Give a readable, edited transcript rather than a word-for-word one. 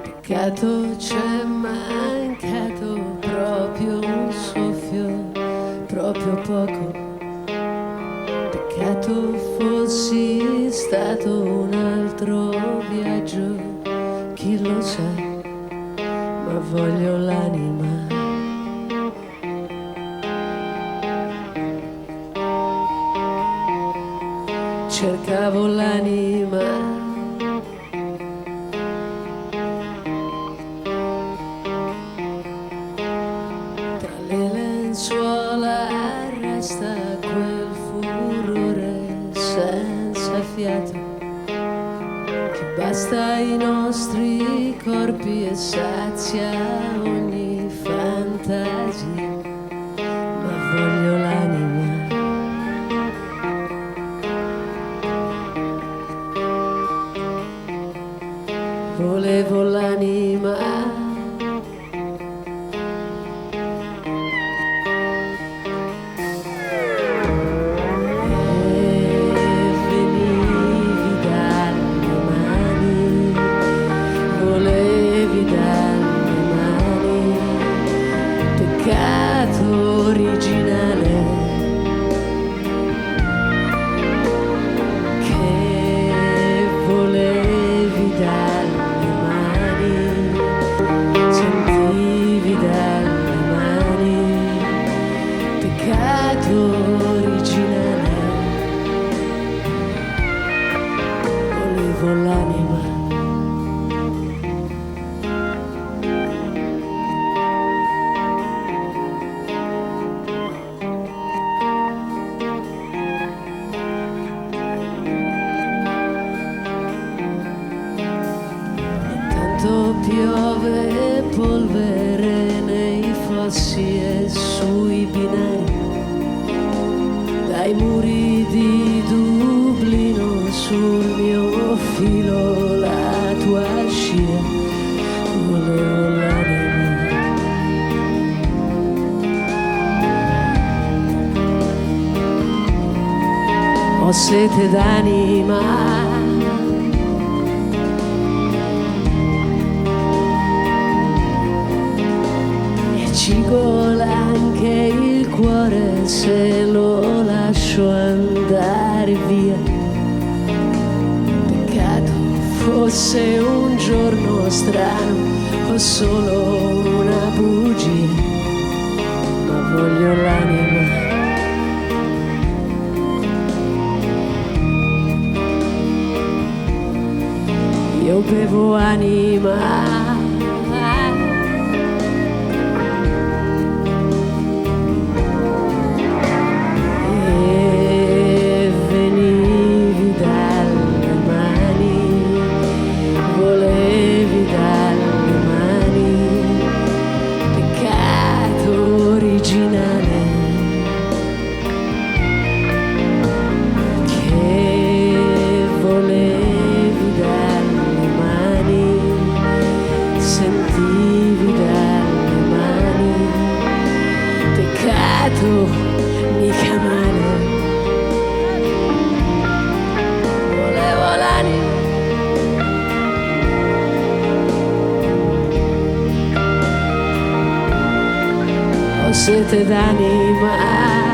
Peccato c'è mancato proprio un soffio, proprio poco. Peccato fossi stato un altro viaggio, chi lo sa, ma voglio l'anima. Cercavo l'anima. Resta quel furore senza fiato che basta ai nostri corpi e sazia ogni fantasia, ma voglio l'anima. Volevo l'anima. Originale che volevi dalle mani, sentivi dalle mani, peccato originale, volevo l'anima. Piove polvere nei fossi e sui binari, dai muri di Dublino sul mio filo la tua scia, volevo l'anima. Ho sete d'anima. Ci gola anche il cuore se lo lascio andare via. Peccato fosse un giorno strano o solo una bugia, ma voglio l'anima. Io bevo anima. Mica male, volevo l'anima. Ho sete d'anima.